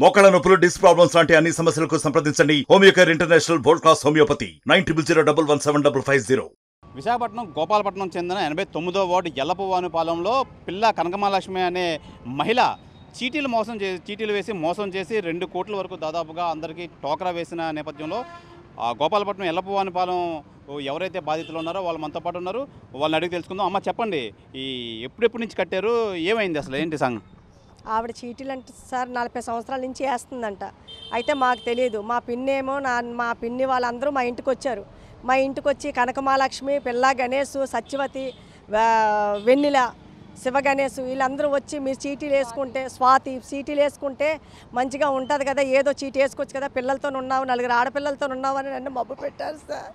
మోకాళ్ళ నొప్పులు, disc problems లాంటి అన్ని సమస్యలకు సంప్రదించండి Homeocare international world class homeopathy 9001175550. Visakhapatnam Gopalapatnam చెందిన 89వ వార్డు ఎల్లపవానిపాలెంలో పిల్ల కనకమహాలక్ష్మి అనే మహిళ చీటీలు వేసి మోసం చేసి 2 కోట్ల వరకు దాదాపుగా అందరికీ టోకరా వేసిన నేపథ్యంలో గోపాలపట్నం ఎల్లపవానిపాలెం ఎవరైతే బాధితులు ఉన్నారో వాళ్ళు మనతో పాటు ఉన్నారు. వాళ్ళని అడిగి తెలుసుకుందాం. అమ్మ చెప్పండి, ఈ ఎప్పుడెప్పటి నుంచి కట్టారు, ఏమైంది అసలు, ఏంటి సంగ? ఆవిడ చీటీలు అంటే సార్ 40 సంవత్సరాల నుంచి వేస్తుందంట. అయితే మాకు తెలియదు. మా పిన్ని వాళ్ళందరూ మా ఇంటికి వచ్చారు. మా ఇంటికి వచ్చి కనకమహాలక్ష్మి, పిల్ల గణేష్, సత్యవతి, వెన్నెల, శివ గణేష్ వీళ్ళందరూ వచ్చి మీరు చీటీలు వేసుకుంటే, స్వాతి చీటీలు వేసుకుంటే మంచిగా ఉంటుంది కదా, ఏదో చీటీ వేసుకోవచ్చు కదా, పిల్లలతో ఉన్నావు, 4 ఆడపిల్లలతో ఉన్నావు అని నన్ను మబ్బు పెట్టారు సార్.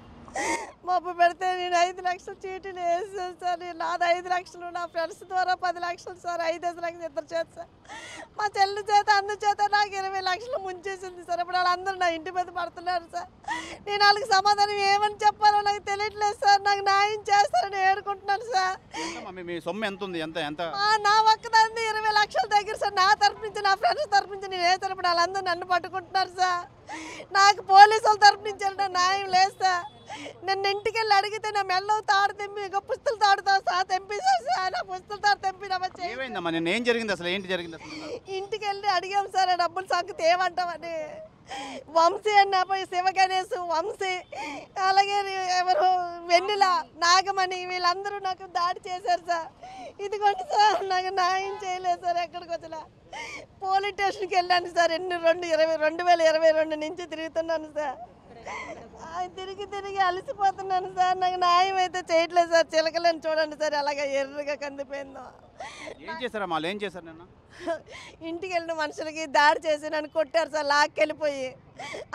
మబ్బు పెడితే నేను 5 లక్షలు చీటీలు వేసాను సార్. నాది 5 లక్షలు, నా ఫ్రెండ్స్ ద్వారా 10 లక్షలు సార్. 5 లక్షలు ఇద్దరు చేత సార్. మా చెల్లి చేత అందుచేత నాకు 20 లక్షలు ముంచేసింది సార్. ఇప్పుడు వాళ్ళందరూ నా ఇంటి మీద పడుతున్నారు సార్. నేను వాళ్ళకి సమాధానం ఏమని చెప్పాలో నాకు తెలియట్లేదు సార్. నాకు న్యాయం చేస్తారని ఏడుకుంటున్నాను సార్. మీ సొమ్ము ఎంత ఉంది? ఎంత నా ఒక్కదాన్ని 20 లక్షల దగ్గర సార్. నా తరపు నుంచి, నా ఫ్రెండ్స్ తరపు నుంచి నేను వేసాను. ఇప్పుడు వాళ్ళందరూ నన్ను పట్టుకుంటున్నారు సార్. నాకు పోలీసుల తరపు నుంచి న్యాయం లేదు సార్. నన్ను ఇంటికి వెళ్ళి అడిగితే నా మెల్లో తాడు తెంపి, ఇక పుస్తలు తాడుతా సార్ తెంపేసారు సార్. నా పుస్తలు తాడు తెంపినామా? నేను ఏం జరిగింది అసలు, ఏంటి జరిగింది అసలు? ఇంటికి వెళ్ళి అడిగాం సార్, డబ్బులు సంగతి ఏమంటామని. వంశీ అన్న పోయి, శివ గణేష్, వంశీ, అలాగే ఎవరు వెన్నెల, నాగమణి వీళ్ళందరూ నాకు దాడి చేశారు సార్. ఇదిగోండి సార్, నాకు న్యాయం చేయలేదు సార్. ఎక్కడికి వచ్చినా పోలీస్ స్టేషన్కి వెళ్ళాను సార్. 2022 నుంచి తిరుగుతున్నాను సార్. తిరిగి అలసిపోతున్నాను సార్. నాకు న్యాయం అయితే చేయట్లేదు సార్. చిలకలేని చూడండి సార్, అలాగే ఎర్రగా కందిపోయిందో. ఏం చేశారమ్మా? ఏం చేశారు నిన్న? ఇంటికి వెళ్ళిన మనుషులకి దాడి చేసి నన్ను కొట్టారు సార్, లాక్కెళ్ళిపోయి.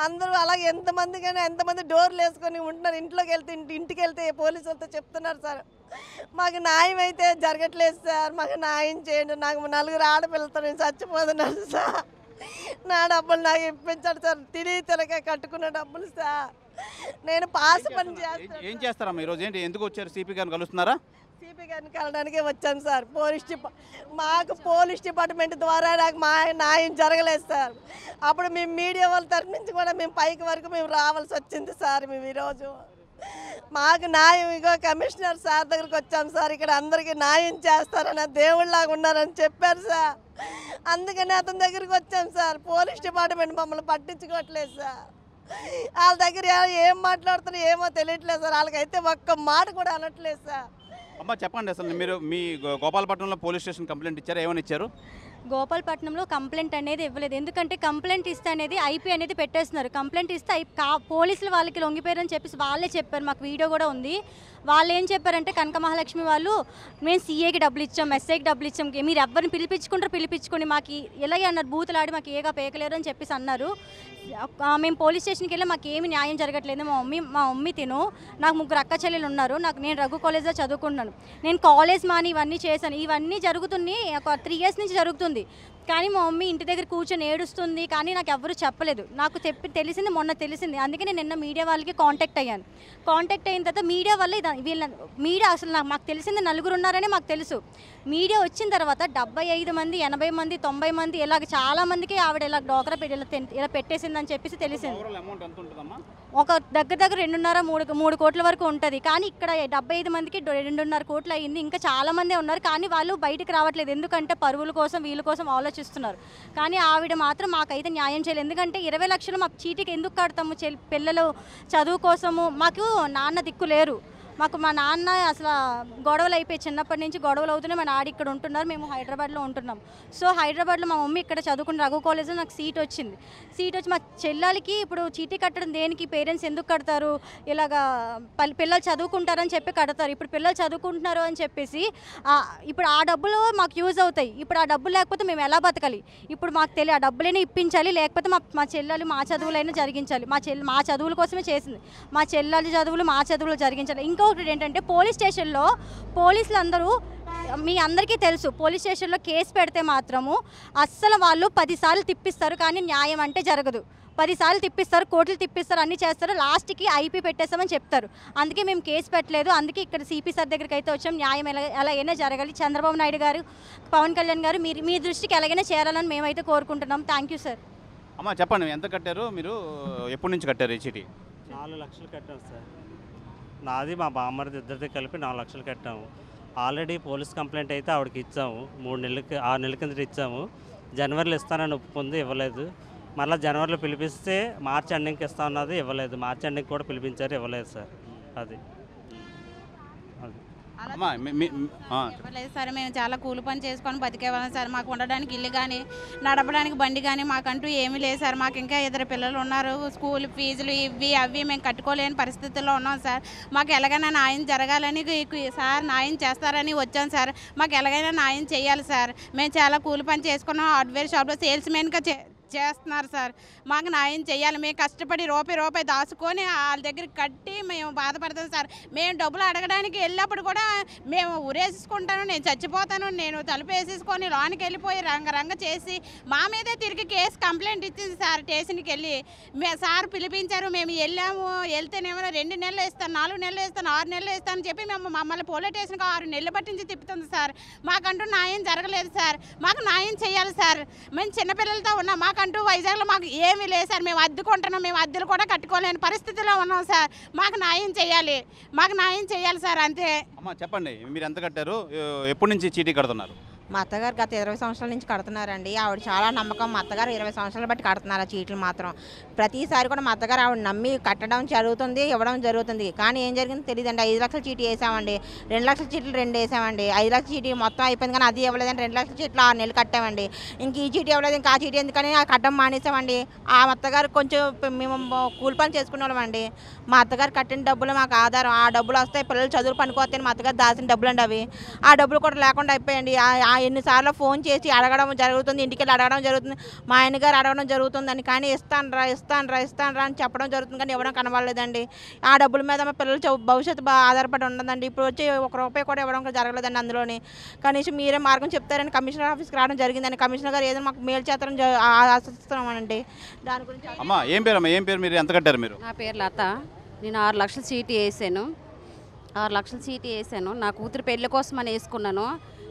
అందరూ అలాగే ఎంతమంది డోర్లు వేసుకొని ఉంటున్నారు. ఇంటికి వెళ్తే పోలీసులతో చెప్తున్నారు సార్. మాకు న్యాయం అయితే జరగట్లేదు సార్. మాకు న్యాయం చేయండి. నాకు 4 ఆడపిల్లలతో నేను చచ్చిపోతున్నాను సార్. నా డబ్బులు నాకు ఇప్పించాడు సార్. తినక కట్టుకున్న డబ్బులు సార్. నేను పాస్ పని చేస్తాను. ఏం చేస్తారమ్మా ఈరోజు? ఏంటి, ఎందుకు వచ్చారు? సిపి గారిని కలుస్తున్నారా? సిపి గారిని కలడానికే వచ్చాను సార్. మాకు పోలీస్ డిపార్ట్మెంట్ ద్వారా నాకు న్యాయం జరగలేదు సార్. అప్పుడు మేము మీడియా వాళ్ళ తరఫు నుంచి కూడా మేము పైకి వరకు మేము రావాల్సి వచ్చింది సార్. మేము ఈరోజు మాకు న్యాయం, ఇగో కమిషనర్ సార్ దగ్గరికి వచ్చాం సార్. ఇక్కడ అందరికీ న్యాయం చేస్తారని, దేవుళ్ళలాగా ఉన్నారని చెప్పారు సార్. అందుకని అతని దగ్గరికి వచ్చాం సార్. పోలీస్ డిపార్ట్మెంట్ మమ్మల్ని పట్టించుకోవట్లేదు సార్. వాళ్ళ దగ్గర ఏం మాట్లాడుతున్నా ఏమో తెలియట్లేదు సార్. వాళ్ళకైతే ఒక్క మాట కూడా అనట్లేదు సార్. అమ్మ చెప్పండి, అసలు మీరు మీ గోపాలపట్నంలో పోలీస్ స్టేషన్ కంప్లైంట్ ఇచ్చారు, ఏమని ఇచ్చారు? గోపాలపట్నంలో కంప్లైంట్ అనేది ఇవ్వలేదు. ఎందుకంటే కంప్లైంట్ ఇస్తే అనేది ఐపీ అనేది పెట్టేస్తున్నారు. కంప్లైంట్ ఇస్తే పోలీసులు వాళ్ళకి లొంగిపోయారని చెప్పేసి వాళ్ళే చెప్పారు. మాకు వీడియో కూడా ఉంది. వాళ్ళు ఏం చెప్పారంటే, కనకమహాలక్ష్మి వాళ్ళు మేము సీఏకి డబ్బులు ఇచ్చాం, ఎస్ఐకి డబ్బులు ఇచ్చాం, మీరు ఎవరిని పిలిపించుకోండి, మాకు ఇలాగే అన్నారు, బూతులాడి మాకు ఏగా పేకలేరు అని చెప్పేసి అన్నారు. మేము పోలీస్ స్టేషన్కి వెళ్ళి మాకు ఏమి న్యాయం జరగట్లేదు. మా మమ్మీ నాకు 3 అక్క చెల్లెలు ఉన్నారు. నేను రఘు కాలేజ్లో చదువుకున్నాను. నేను కాలేజ్ మాని ఇవన్నీ చేశాను. ఇవన్నీ జరుగుతుంది, ఒక 3 ఇయర్స్ నుంచి జరుగుతుంది. కానీ మా మమ్మీ ఇంటి దగ్గర కూర్చొని ఏడుస్తుంది. కానీ నాకు ఎవరు చెప్పలేదు. నాకు తెలిసింది మొన్న తెలిసింది. అందుకే నేను నిన్న మీడియా వాళ్ళకి కాంటాక్ట్ అయ్యాను. కాంటాక్ట్ అయిన తర్వాత మీడియా వల్ల మీడియా అసలు నాకు తెలిసింది 4 ఉన్నారని మాకు తెలుసు. మీడియా వచ్చిన తర్వాత 75 మంది, 80 మంది, 90 మంది ఇలాగ చాలా మందికి ఆవిడ ఇలా డోకరా ఇలా పెట్టేసిందని చెప్పేసి తెలిసింది. ఒక దగ్గర 2.5-3 కోట్ల వరకు ఉంటుంది. కానీ ఇక్కడ 75 మందికి 2.5 కోట్లు అయ్యింది. ఇంకా చాలా మందే ఉన్నారు. కానీ వాళ్ళు బయటకు రావట్లేదు. ఎందుకంటే పరువుల కోసం వీళ్ళ కోసం ఆలోచిస్తున్నారు. కానీ ఆవిడ మాత్రం మాకైతే న్యాయం చేయలేదు. ఎందుకంటే 20 లక్షలు మాకు చీటీకి ఎందుకు కడతాము? పిల్లలు చదువు కోసము. మాకు నాన్న దిక్కు లేరు. మా నాన్న అసలు గొడవలు అయిపోయి చిన్నప్పటి నుంచి గొడవలు అవుతున్నాయి. మా నాన్న ఇక్కడ ఉంటున్నారు, మేము హైదరాబాద్లో ఉంటున్నాం. సో హైదరాబాద్లో మా మమ్మీ ఇక్కడ చదువుకున్న రఘు కాలేజ్లో నాకు సీట్ వచ్చి మా చెల్లెలకి ఇప్పుడు చీటీ కట్టడం దేనికి? పేరెంట్స్ ఎందుకు కడతారు? ఇలాగా పిల్లలు చదువుకుంటారని చెప్పి కడతారు. ఇప్పుడు పిల్లలు చదువుకుంటున్నారు అని చెప్పేసి ఇప్పుడు ఆ డబ్బులు మాకు యూజ్ అవుతాయి. ఇప్పుడు ఆ డబ్బులు లేకపోతే మేము ఎలా బతకాలి? ఇప్పుడు మాకు తెలియదు. ఆ డబ్బులైనా ఇప్పించాలి, లేకపోతే మా చెల్లెలు మా చదువులైనా జరిగించాలి. మా చదువుల కోసమే చేసింది. మా చెల్లెలు చదువులు మా చదువులు జరిగించాలి. ఇంకొకటి ఏంటంటే, పోలీస్ స్టేషన్లో పోలీసులు అందరూ మీ అందరికీ తెలుసు, పోలీస్ స్టేషన్లో కేసు పెడితే మాత్రము అస్సలు వాళ్ళు 10 సార్లు తిప్పిస్తారు. కానీ న్యాయం అంటే జరగదు. 10 సార్లు తిప్పిస్తారు, కోర్టులు తిప్పిస్తారు, అన్నీ చేస్తారు. లాస్ట్కి ఐపీ పెట్టేస్తామని చెప్తారు. అందుకే మేము కేసు పెట్టలేదు. అందుకే ఇక్కడ సిపి సార్ దగ్గరికి అయితే వచ్చాం. న్యాయం ఎలాగైనా జరగాలి. చంద్రబాబు నాయుడు గారు, పవన్ కళ్యాణ్ గారు మీ దృష్టికి ఎలాగైనా చేరాలని మేమైతే కోరుకుంటున్నాం. Thank you sir. అమ్మ చెప్పండి, ఎంత కట్టారు మీరు? ఎప్పటి నుంచి కట్టారు ఈ చీటీ? 4 లక్షలు కట్టాం సార్. నాది మా బామ్మరిది ఇద్దరిది కలిపి 4 లక్షలు కట్టాము. ఆల్రెడీ పోలీస్ కంప్లైంట్ అయితే ఆవిడకి ఇచ్చాము. 6 నెలల కిందట ఇచ్చాము. జనవరిలో ఇస్తానని ఒప్పుకుంది, ఇవ్వలేదు. మళ్ళీ జనవరిలో పిలిపిస్తే మార్చి ఎండింగ్కి ఇస్తా ఉన్నది, ఇవ్వలేదు. మార్చి ఎండింగ్ కూడా పిలిపించారు, ఇవ్వలేదు సార్. అది అమ్మా ఇవ్వలేదు సార్. మేము చాలా కూలి పని చేసుకొని బతికేవాళ్ళం సార్. మాకు ఉండడానికి ఇల్లు కానీ నడపడానికి బండి కానీ మాకంటూ ఏమీ లేదు సార్. మాకు ఇంకా 2 పిల్లలు ఉన్నారు. స్కూల్ ఫీజులు ఇవి అవి మేము కట్టుకోలేని పరిస్థితుల్లో ఉన్నాం సార్. మాకు ఎలాగైనా న్యాయం జరగాలని సార్ న్యాయం చేస్తారని వచ్చాం సార్. మాకు ఎలాగైనా న్యాయం చేయాలి సార్. మేము చాలా కూలి పని చేసుకున్నాం. హార్డ్వేర్ షాప్లో సేల్స్మెన్గా చేస్తున్నారు సార్. మాకు న్యాయం చేయాలి. మేము కష్టపడి రూపాయి దాచుకొని వాళ్ళ దగ్గర కట్టి మేము బాధపడతాం సార్. మేము డబ్బులు అడగడానికి వెళ్ళినప్పుడు కూడా మేము ఉరేసుకుంటాను, నేను చచ్చిపోతాను, నేను తలుపు వేసేసుకొని లోనికి వెళ్ళిపోయి రంగ చేసి మా మీదే తిరిగి కేసు కంప్లైంట్ ఇచ్చింది సార్. స్టేషన్కి వెళ్ళి సార్ పిలిపించారు. మేము వెళ్ళాము. వెళ్తేనేమో 2 నెలలు ఇస్తాను, 4 నెలలు ఇస్తాను, 6 నెలలు ఇస్తాను అని చెప్పి మేము మమ్మల్ని పోలీస్ స్టేషన్కి 6 నెలలు పట్టించి తిప్పుతుంది సార్. మాకంటూ న్యాయం జరగలేదు సార్. మాకు న్యాయం చేయాలి సార్. మేము చిన్నపిల్లలతో ఉన్నాం. మాకంటూ వైజాగ్లో మాకు ఏమీ లేదు సార్. మేము అద్దుకుంటున్నాం. మేము అద్దెలు కూడా కట్టుకోలేని పరిస్థితిలో ఉన్నాం సార్. మాకు న్యాయం చేయాలి. మాకు న్యాయం చేయాలి సార్, అంతే. అమ్మ చెప్పండి, మీరు ఎంత కట్టారు? ఎప్పటి నుంచి చీటీ కడుతున్నారు? మా అత్తగారు గత 20 సంవత్సరాల నుంచి కడుతున్నారండి. ఆవిడ చాలా నమ్మకం. మా అత్తగారు 20 సంవత్సరాలు బట్టి కడుతున్నారు ఆ చీట్లు మాత్రం. ప్రతిసారి కూడా మా అత్తగారు ఆవిడ నమ్మి కట్టడం జరుగుతుంది, ఇవ్వడం జరుగుతుంది. కానీ ఏం జరిగిందో తెలియదండి. 5 లక్షల చీటీ వేసామండి, 2 లక్షల చీట్లు 2 వేసామండి. 5 లక్షల చీటీ మొత్తం అయిపోయింది, కానీ అది ఇవ్వలేదని 2 లక్షల చీట్లు 6 నెలలు కట్టామండి. ఇంక ఈ చీటీ ఇవ్వలేదు, ఇంకా ఆ చీటీ ఎందుకని కట్టడం మానేసామండి. ఆ అత్తగారు కొంచెం మేము కూలి పని చేసుకునే వాళ్ళమండి. మా అత్తగారు కట్టిన డబ్బులు మాకు ఆధారం. ఆ డబ్బులు వస్తాయి, పిల్లలు చదువులు పనికొస్తాయని మా అత్తగారు దాచిన డబ్బులు అండి అవి. ఆ డబ్బులు కూడా లేకుండా అయిపోయాయండి. ఎన్నిసార్లు ఫోన్ చేసి అడగడం జరుగుతుంది, ఇంటికి వెళ్ళి అడగడం జరుగుతుంది, మా ఆయన గారు అడగడం జరుగుతుందని. కానీ ఇస్తాను రా అని చెప్పడం జరుగుతుంది, కానీ ఇవ్వడం కనబడలేదండి. ఆ డబ్బుల మీద మా పిల్లలు భవిష్యత్తు ఆధారపడి ఉండదండి. ఇప్పుడు వచ్చి 1 రూపాయి కూడా ఇవ్వడం జరగలేదండి అందులోని. కనీసం మీరే మార్గం చెప్తారని కమిషనర్ ఆఫీస్కి రావడం జరిగిందండి. కమిషనర్ గారు ఏదో మాకు మేలు చేస్తారని ఆశిస్తున్నామండి. దాని గురించి. అమ్మా ఏం పేరు? మీరు ఎంత కట్టారు? మీరు? నా పేరు లత. నేను 6 లక్షల చీటీ వేసాను. 6 లక్షల చీటీ వేసాను. నా కూతురు పెళ్లి కోసం అని వేసుకున్నాను.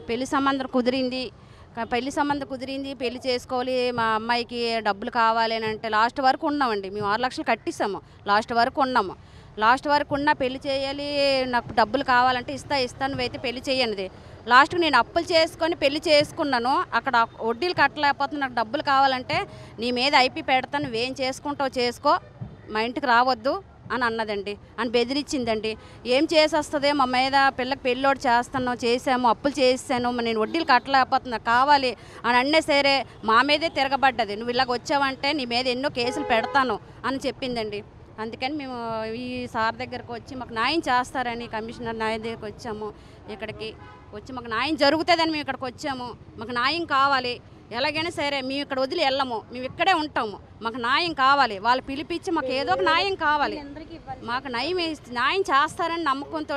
పెళ్లి సంబంధం కుదిరింది. పెళ్లి చేసుకోవాలి, మా అమ్మాయికి డబ్బులు కావాలి అని అంటే లాస్ట్ వరకు ఉన్నామండి. మేము 6 లక్షలు కట్టిస్తాము. లాస్ట్ వరకు ఉన్నా పెళ్లి చేయాలి, నాకు డబ్బులు కావాలంటే ఇస్తాను అయితే పెళ్లి చేయనిది. లాస్ట్కి నేను అప్పులు చేసుకొని పెళ్లి చేసుకున్నాను. అక్కడ వడ్డీలు కట్టలేకపోతే నాకు డబ్బులు కావాలంటే నీ మీద ఐపీ పెడతాను, నువ్వేం చేసుకుంటావు చేసుకో, మా ఇంటికి రావద్దు అని అన్నదండి, అని బెదిరించిందండి. ఏం చేసేస్తుంది మా మీద, పిల్లకి పెళ్ళోడు చేసాము, అప్పులు చేసాను, నేను వడ్డీలు కట్టలేకపోతున్నా, కావాలి అని అన్నే సరే మా మీదే తిరగబడ్డది. నువ్వు ఇలాగ వచ్చావంటే నీ మీద ఎన్నో కేసులు పెడతాను అని చెప్పిందండి. అందుకని మేము ఈ సార్ దగ్గరకు వచ్చి మాకు న్యాయం చేస్తారని కమిషనర్ న్యాయం దగ్గరికి వచ్చాము. ఇక్కడికి వచ్చి మాకు న్యాయం జరుగుతుందని మేము ఇక్కడికి వచ్చాము. మాకు న్యాయం కావాలి, ఎలాగైనా సరే మేము ఇక్కడ వదిలి వెళ్ళము, మేము ఇక్కడే ఉంటాము. మాకు న్యాయం కావాలి, వాళ్ళు పిలిపించి మాకు ఏదో ఒక న్యాయం కావాలి. మాకు న్యాయం చేస్తారని నమ్మకంతో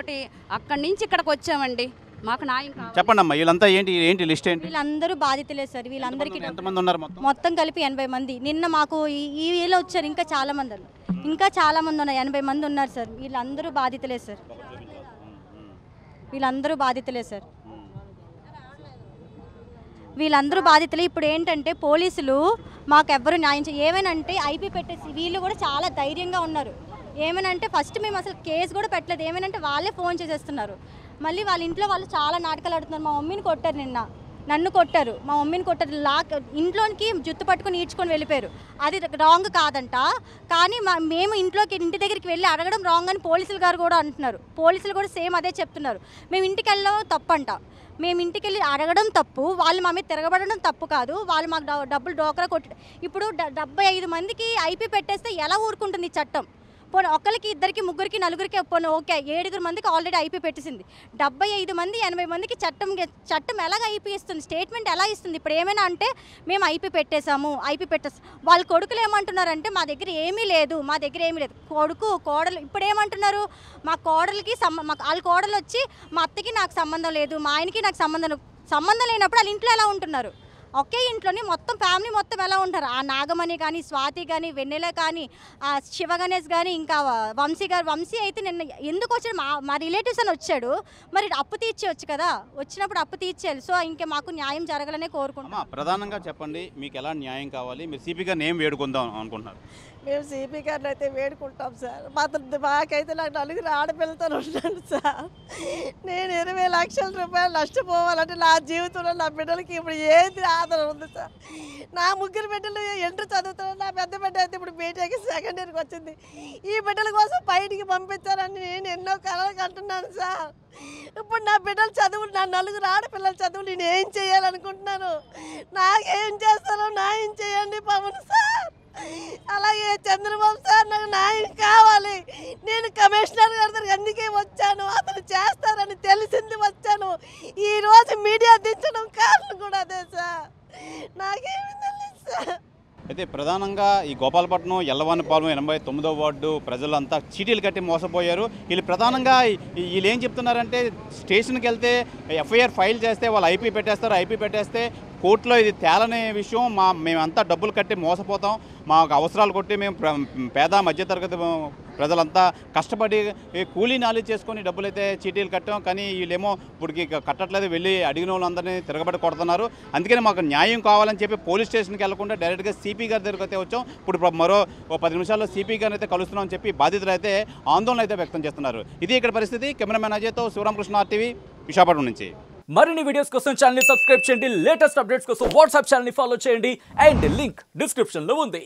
అక్కడి నుంచి ఇక్కడికి వచ్చామండి. మాకు న్యాయం కావాలి. చెప్పండి అమ్మా, వీళ్ళంతా ఏంటి లిస్ట్ ఏంటి? వీళ్ళందరూ బాధితులే సార్. వీళ్ళందరికీ ఎంతమంది ఉన్నారు? మొత్తం కలిపి 80 మంది. నిన్న మాకు ఈ వేలో వచ్చారు. ఇంకా చాలా మంది ఉన్నారు. 80 మంది ఉన్నారు సార్. వీళ్ళందరూ బాధితులే సార్. వీళ్ళందరూ బాధితులే. ఇప్పుడు ఏంటంటే పోలీసులు మాకెవ్వరు న్యాయం ఏమేనంటే ఐపీ పెట్టేసి వీళ్ళు కూడా చాలా ధైర్యంగా ఉన్నారు. ఏమేనంటే ఫస్ట్ మేము అసలు కేసు కూడా పెట్టలేదు. ఏమేనంటే వాళ్ళే ఫోన్ చేసేస్తున్నారు. మళ్ళీ వాళ్ళ ఇంట్లో వాళ్ళు చాలా నాటకాలు ఆడుతున్నారు. మా మమ్మీని కొట్టారు, నిన్న నన్ను కొట్టారు, మా మమ్మీని కొట్టారు. ఇంట్లోకి జుత్తు పట్టుకొని ఈడ్చుకొని వెళ్ళిపోయారు. అది రాంగ్ కాదంట. కానీ మేము ఇంటి దగ్గరికి వెళ్ళి అడగడం రాంగ్ అని పోలీసులు గారు కూడా అంటున్నారు. పోలీసులు కూడా సేమ్ అదే చెప్తున్నారు. మేము ఇంటికి వెళ్ళడం తప్పంట. మేము ఇంటికి వెళ్ళి అడగడం తప్పు, వాళ్ళు మా మీద తిరగబడడం తప్పు కాదు. వాళ్ళు మాకు డబ్బులు డోకరా కొట్టి ఇప్పుడు 75 మందికి ఐపీ పెట్టేస్తే ఎలా ఊరుకుంటుంది చట్టం? పోనీ ఒకరికి, ఇద్దరికి, ముగ్గురికి, నలుగురికి పోనీ ఓకే, 7 మందికి ఆల్రెడీ ఐపీ పెట్టేసింది. 75 మంది 80 మందికి చట్టం ఎలాగ ఐపీ ఇస్తుంది? స్టేట్మెంట్ ఎలా ఇస్తుంది? ఇప్పుడు ఏమైనా అంటే మేము ఐపీ పెట్టేసాము. వాళ్ళ కొడుకులు ఏమంటున్నారంటే మా దగ్గర ఏమీ లేదు. కొడుకు కోడలు ఇప్పుడు ఏమంటున్నారు? మా కోడలికి వాళ్ళ కోడలు వచ్చి మా అత్తకి నాకు సంబంధం లేదు, మా ఆయనకి నాకు సంబంధం లేనప్పుడు వాళ్ళ ఇంట్లో ఎలా ఉంటున్నారు? ఒకే ఇంట్లోని మొత్తం ఫ్యామిలీ మొత్తం ఎలా ఉంటారు, ఆ నాగమణి కానీ, స్వాతి కానీ, వెన్నెల కానీ, ఆ శివ గణేష్ కానీ, ఇంకా వంశీ గారు. వంశీ అయితే నిన్న ఎందుకు వచ్చాడు, మా రిలేటివ్స్ అని వచ్చాడు, మరి అప్పు తీర్చేయచ్చు కదా, వచ్చినప్పుడు అప్పు తీర్చేయాలి. సో ఇంకా మాకు న్యాయం జరగాలనే కోరుకుంటున్నాం. ప్రధానంగా చెప్పండి, మీకు ఎలా న్యాయం కావాలి? మీరు సిపి గారిని ఏం వేడుకుందాం అనుకుంటున్నారు? మేము సిపి గారిని అయితే వేడుకుంటాం సార్. మాకైతే నాకు 4 ఆడపిల్లతో ఉన్నాను సార్. నేను 20 లక్షల రూపాయలు నష్టపోవాలంటే నా జీవితంలో నా బిడ్డలకి ఇప్పుడు ఏది ఆదరణ ఉంది సార్. నా 3 బిడ్డలు ఇంటర్ చదువుతున్నారు. నా పెద్ద బిడ్డ అయితే ఇప్పుడు బీటెక్ సెకండ్ ఇయర్కి వచ్చింది. ఈ బిడ్డల కోసం బయటికి పంపించారని నేను ఎన్నో కలలు కంటున్నాను సార్. ఇప్పుడు నా బిడ్డల చదువులు, నా 4 ఆడపిల్లల చదువులు నేను ఏం చేయాలనుకుంటున్నాను? నాకేం చేస్తారో న్యాయం చేయండి పవన్ సార్. అలాగే చంద్రబాబు సార్, నాకు న్యాయం కావాలి. నేను కమిషనర్ గారి దగ్గరికి అందుకే వచ్చాను, అతను చేస్తారని తెలిసింది వచ్చాను. ఈరోజు మీడియా దించడం కారణం కూడా అదే సార్. నాకేమి తెలియదు సార్. అయితే ప్రధానంగా ఈ గోపాలపట్నం ఎల్లవానిపాలెం 89వ వార్డు ప్రజలంతా చీటీలు కట్టి మోసపోయారు. వీళ్ళు ప్రధానంగా వీళ్ళు ఏం చెప్తున్నారంటే, స్టేషన్కి వెళ్తే ఎఫ్ఐఆర్ ఫైల్ చేస్తే వాళ్ళు ఐపీ పెట్టేస్తారు. ఐపీ పెట్టేస్తే కోర్టులో ఇది తేలని విషయం, మేమంతా డబ్బులు కట్టి మోసపోతాం, మాకు అవసరాలు కొట్టి మేము పేద మధ్యతరగతి ప్రజలంతా కష్టపడి కూలీ నాలి చేసుకొని డబ్బులైతే చీటీలు కట్టాం. కానీ వీళ్ళేమో ఇప్పటికి కట్టట్లేదు, వెళ్ళి అడిగిన వాళ్ళందరినీ తిరగబడి కొడుతున్నారు. అందుకని మాకు న్యాయం కావాలని చెప్పి పోలీస్ స్టేషన్కి వెళ్లకుండా డైరెక్ట్గా సిపి గారి దగ్గరికి అయితే వచ్చాం. ఇప్పుడు మరో 10 నిమిషాల్లో సిపి గారిని అయితే కలుస్తున్నామని చెప్పి బాధితులు అయితే ఆందోళన అయితే వ్యక్తం చేస్తున్నారు. ఇది ఇక్కడ పరిస్థితి. కెమెరామెన్ అజయ్తో శివరామకృష్ణ, RTV, విశాఖపట్నం నుంచి. మరిన్ని వీడియోస్ కోసం ఛానల్ ని సబ్స్క్రైబ్ చేయండి. లేటెస్ట్ అప్డేట్స్ కోసం వాట్సాప్ ఛానల్ ని ఫాలో చేయండి. అండ్ లింక్ డిస్క్రిప్షన్ లో ఉంది.